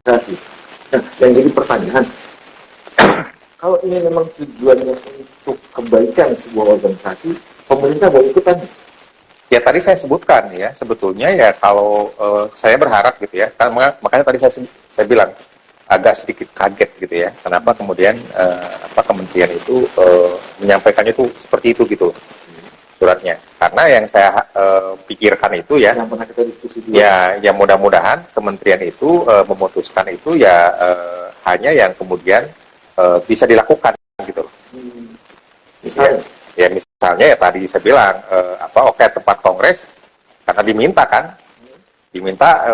organisasi. Nah, yang jadi pertanyaan, kalau ini memang tujuannya untuk kebaikan sebuah organisasi, pemerintah boleh ikutan? Ya tadi saya sebutkan ya, sebetulnya ya kalau saya berharap gitu ya, karena makanya tadi saya bilang agak sedikit kaget gitu ya, kenapa kemudian kementerian itu menyampaikannya itu seperti itu gitu suratnya. Karena yang saya pikirkan itu ya, yang pernah kita diskusi juga. Ya mudah-mudahan kementerian itu memutuskan itu ya hanya yang kemudian bisa dilakukan gitu. Misalnya? Ya misalnya ya tadi saya bilang oke tempat kongres karena diminta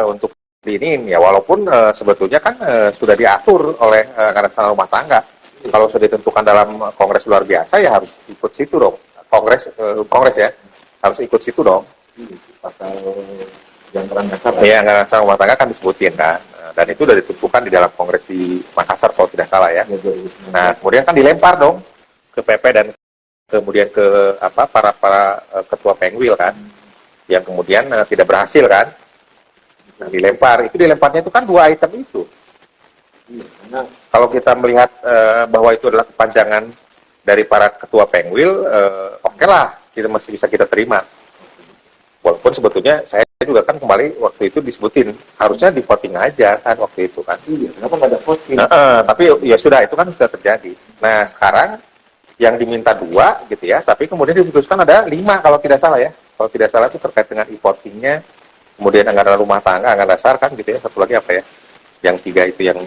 untuk ini ya walaupun sebetulnya kan sudah diatur oleh anggaran rumah tangga. Kalau sudah ditentukan dalam kongres luar biasa ya harus ikut situ dong. Kongres ya harus ikut situ dong. Pasal yang dasar. Iya, anggaran rumah tangga kan disebutin kan. Dan itu sudah ditentukan di dalam kongres di Makassar kalau tidak salah ya. Nah, kemudian kan dilempar dong ke PP dan kemudian ke para ketua Pengwil kan, yang kemudian tidak berhasil kan. Nah, dilemparnya itu kan 2 item itu. Kalau kita melihat bahwa itu adalah kepanjangan dari para ketua Pengwil, oke lah, kita masih bisa kita terima. Walaupun sebetulnya saya juga kan kembali waktu itu disebutin harusnya di voting aja kan waktu itu kan. Iya, kenapa nggak ada voting? Tapi ya sudah, itu kan sudah terjadi. Nah sekarang yang diminta 2 gitu ya, tapi kemudian diputuskan ada 5 kalau tidak salah ya. Kalau tidak salah itu terkait dengan e-votingnya, kemudian anggaran rumah tangga, anggaran dasar kan gitu ya, satu lagi apa ya, yang 3 itu yang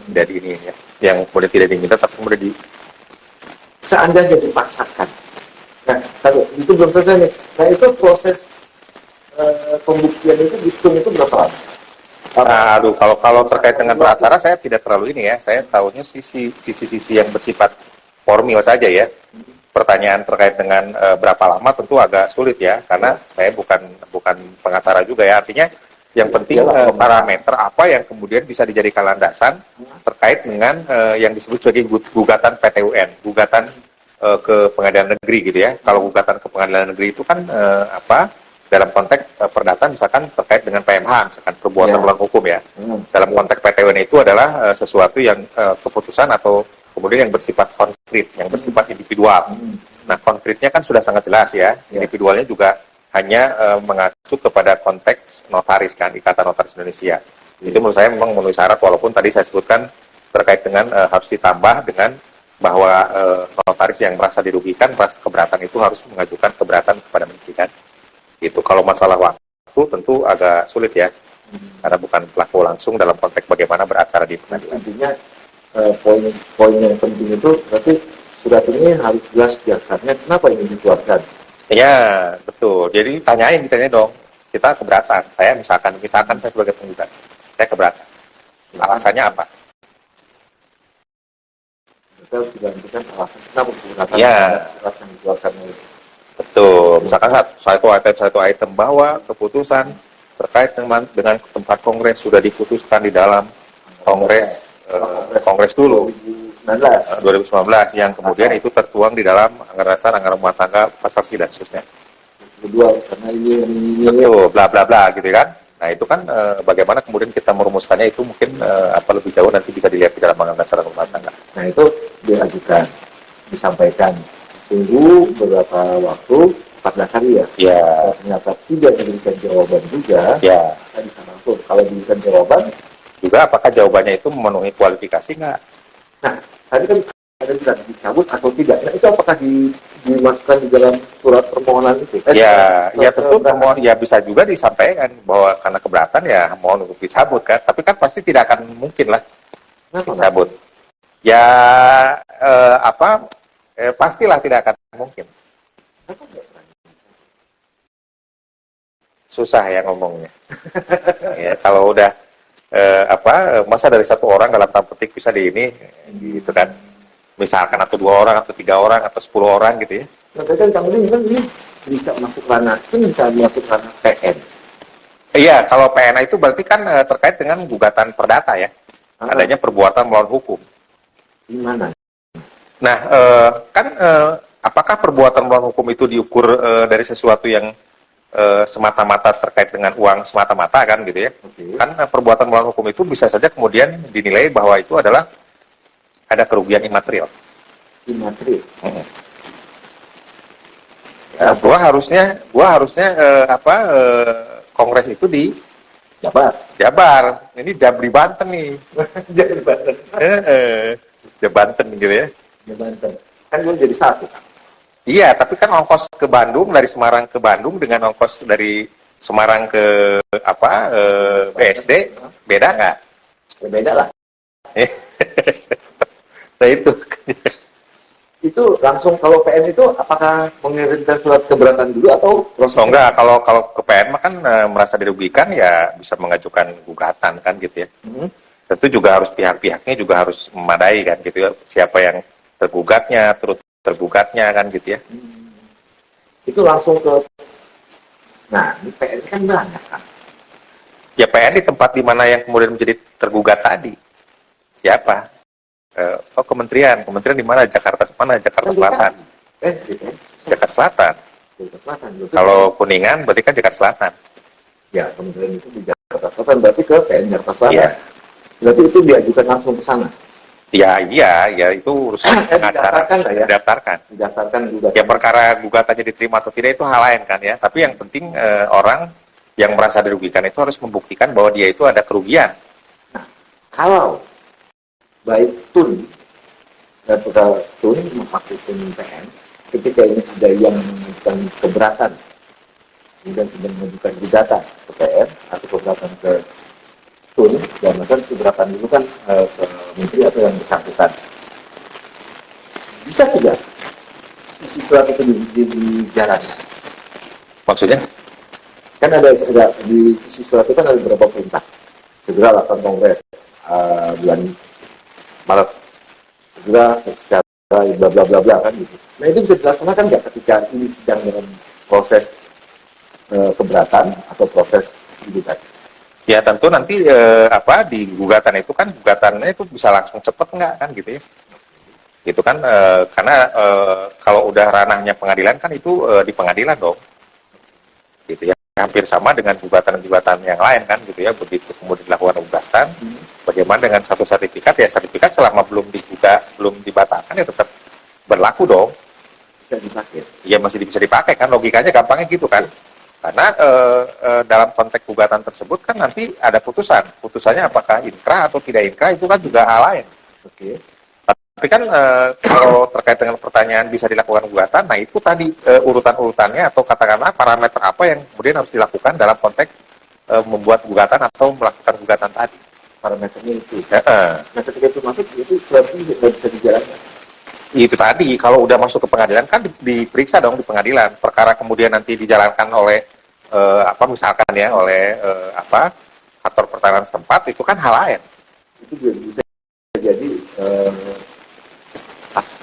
tidak di ini ya, yang kemudian tidak diminta tapi kemudian seandainya dipaksakan. Nah, kalau itu belum selesai nih. Nah itu proses pembuktian itu dihitung itu berapa lama? Aduh, kalau terkait dengan beracara saya tidak terlalu ini ya, saya tahunya sisi yang bersifat formil saja ya. Pertanyaan terkait dengan berapa lama tentu agak sulit ya, karena saya bukan pengacara juga ya. Artinya yang penting parameter apa yang kemudian bisa dijadikan landasan terkait dengan yang disebut sebagai gugatan PTUN, gugatan ke pengadilan negeri gitu ya. Kalau gugatan ke pengadilan negeri itu kan dalam konteks perdata misalkan terkait dengan PMH, misalkan perbuatan melawan hukum ya. Dalam konteks PTUN itu adalah sesuatu yang keputusan atau kemudian yang bersifat konkret, yang bersifat individual. Nah, konkretnya kan sudah sangat jelas ya. Individualnya juga hanya mengacu kepada konteks notaris kan, Ikatan Notaris Indonesia. Itu menurut saya memang memenuhi syarat, walaupun tadi saya sebutkan terkait dengan harus ditambah dengan bahwa notaris yang merasa dirugikan, merasa keberatan itu harus mengajukan keberatan kepada menteri kan. Itu kalau masalah waktu tentu agak sulit ya, karena bukan pelaku langsung dalam konteks bagaimana beracara di pengadilan. Intinya poin yang penting itu berarti surat ini harus jelas dasarnya kenapa ini dikeluarkan. Ya betul. Jadi ditanya dong, kita keberatan. Saya misalkan saya sebagai penggugat, saya keberatan. Alasannya apa? Kita harus digantikan alasan kenapa keberatan surat yang dikeluarkan itu. Betul, misalkan satu item bahwa keputusan terkait dengan tempat kongres sudah diputuskan di dalam kongres dulu 2019 yang kemudian itu tertuang di dalam anggaran dasar, anggaran rumah tangga, pasal C dan seterusnya. Kedua, karena ini betul, bla bla bla gitu kan. Nah itu kan bagaimana kemudian kita merumuskannya itu mungkin lebih jauh nanti bisa dilihat di dalam anggaran dasar rumah tangga. Nah itu diajukan, disampaikan. Tunggu beberapa waktu, 14 hari ya. Kalau ternyata tidak diberikan jawaban juga, kita bisa langsung. Kalau diberikan jawaban, juga apakah jawabannya itu memenuhi kualifikasi nggak? Nah, tadi kan ada bilang dicabut atau tidak. Nah itu apakah dimasukkan di dalam surat permohonan itu? Tentu permohonan ya bisa juga disampaikan bahwa karena keberatan ya mohon untuk dicabut kan. Tapi kan pasti tidak akan mungkin lah dicabut. Pastilah tidak akan mungkin. Susah ya ngomongnya. Ya, kalau udah masa dari satu orang dalam tanda petik bisa gitu kan. Misalkan atau 2 orang atau 3 orang atau 10 orang gitu ya. Nah, tadi kan kamu bilang ini bisa masuk ranah, itu bisa masuk ranah PN. Iya, kalau PN itu berarti kan terkait dengan gugatan perdata ya. Adanya perbuatan melawan hukum. Di mana? Nah, apakah perbuatan melawan hukum itu diukur dari sesuatu yang semata-mata terkait dengan uang semata-mata kan gitu ya. Kan perbuatan melawan hukum itu bisa saja kemudian dinilai bahwa itu adalah ada kerugian imaterial. Imaterial. Ya, gua harusnya Kongres itu di Jabar. Ini Jabri Banten nih. Jabri Banten. Banten gitu ya. Banten. Kan gue jadi satu. Iya, tapi kan ongkos ke Bandung, dari Semarang ke Bandung dengan ongkos dari Semarang ke BSD, beda nggak? Ya, beda lah. Nah itu. Itu langsung kalau PN itu apakah mengirimkan surat keberatan dulu atau proses? Enggak, kalau ke PN mah kan merasa dirugikan ya bisa mengajukan gugatan kan gitu ya. Tentu juga harus pihak-pihaknya juga harus memadai kan gitu ya. Siapa yang tergugatnya, tergugatnya kan gitu ya. Itu langsung ke, nah ini PN kan banyak kan. Ya PN di tempat di mana yang kemudian menjadi tergugat tadi. Siapa? Kementerian di mana? Jakarta Selatan. Jakarta Selatan. Kalau Kuningan berarti kan Jakarta Selatan. Ya, kementerian itu di Jakarta Selatan, berarti ke PN Jakarta Selatan. Ya. Berarti itu diajukan langsung ke sana. Ya, itu urusan pengacara didaftarkan gugatan. Ya perkara gugatannya diterima atau tidak itu hal lain kan ya. Tapi yang penting orang yang merasa dirugikan itu harus membuktikan bahwa dia itu ada kerugian. Nah, kalau baik TUN dan pegawai TUN memakai TUN PN, ketika ini ada yang mengajukan keberatan, kemudian mengajukan gugatan ke PN atau keberatan ke TUN, dan kan keberatan itu kan ke menteri atau yang bersangkutan. Bisa tidak isi surat itu dijalankan? Maksudnya? Kan ada di isi surat itu kan ada beberapa perintah. Segera lakukan kongres bulan Maret. Segera secara bla bla bla bla kan gitu. Nah itu bisa dilaksanakan nggak ketika ini sedang dalam proses keberatan atau proses gugatan? Ya tentu nanti di gugatan itu kan gugatannya itu bisa langsung cepet nggak kan gitu ya. Gitu kan karena kalau udah ranahnya pengadilan kan itu di pengadilan dong. Gitu ya. Hampir sama dengan gugatan-gugatan yang lain kan gitu ya. Begitu kemudian dilakukan gugatan, bagaimana dengan satu sertifikat? Ya sertifikat selama belum dibatalkan ya tetap berlaku dong. Bisa dipakai. Iya masih bisa dipakai kan, logikanya gampangnya gitu kan. Karena dalam konteks gugatan tersebut kan nanti ada putusan. Putusannya apakah inkrah atau tidak inkrah itu kan juga hal lain. Oke. Tapi kan kalau terkait dengan pertanyaan bisa dilakukan gugatan, nah itu tadi urutan-urutannya atau katakanlah parameter apa yang kemudian harus dilakukan dalam konteks membuat gugatan atau melakukan gugatan tadi. Parameternya itu. Nah ketika itu masuk itu berarti tidak bisa dijalankan. Itu tadi kalau udah masuk ke pengadilan kan diperiksa dong di pengadilan. Perkara kemudian nanti dijalankan oleh misalkan ya oleh kantor pertahanan setempat itu kan hal lain. Itu bisa jadi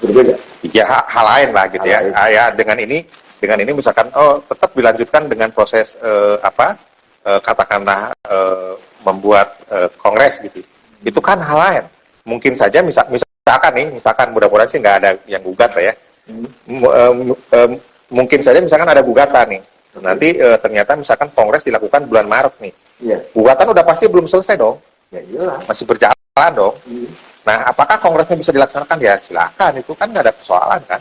berbeda. Ya hal lain lah gitu ya. Ya dengan ini misalkan tetap dilanjutkan dengan proses katakanlah membuat kongres gitu. Itu kan hal lain. Mungkin saja misalkan mudah-mudahan sih nggak ada yang gugat lah ya. Mungkin saja misalkan ada gugatan nih. Nanti ternyata misalkan kongres dilakukan bulan Maret nih. Gugatan udah pasti belum selesai dong. Ya iyalah. Masih berjalan dong. Nah, apakah kongresnya bisa dilaksanakan? Ya silakan, itu kan nggak ada persoalan kan.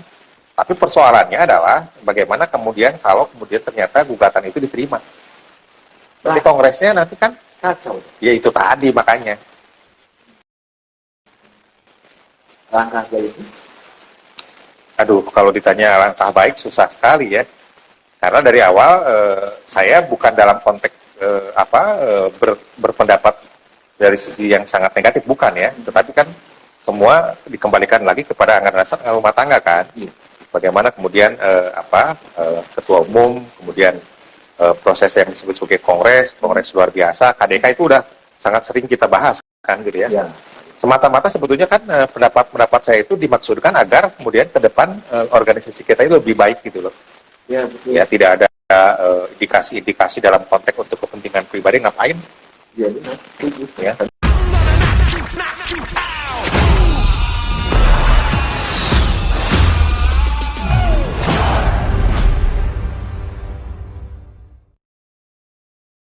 Tapi persoalannya adalah bagaimana kemudian kalau kemudian ternyata gugatan itu diterima. Nanti kongresnya nanti kan kacau. Ya itu tadi makanya. Langkah baik. Aduh, kalau ditanya langkah baik susah sekali ya. Karena dari awal saya bukan dalam konteks berpendapat dari sisi yang sangat negatif, bukan ya. Tetapi kan semua dikembalikan lagi kepada anggaran dasar rumah tangga kan. Bagaimana kemudian ketua umum, kemudian proses yang disebut sebagai kongres luar biasa, KDK itu udah sangat sering kita bahas kan gitu ya. Semata-mata sebetulnya kan pendapat saya itu dimaksudkan agar kemudian ke depan organisasi kita itu lebih baik gitu loh. Ya, betul. Ya tidak ada indikasi-indikasi dalam konteks untuk kepentingan pribadi ngapain? Ya benar. Ya.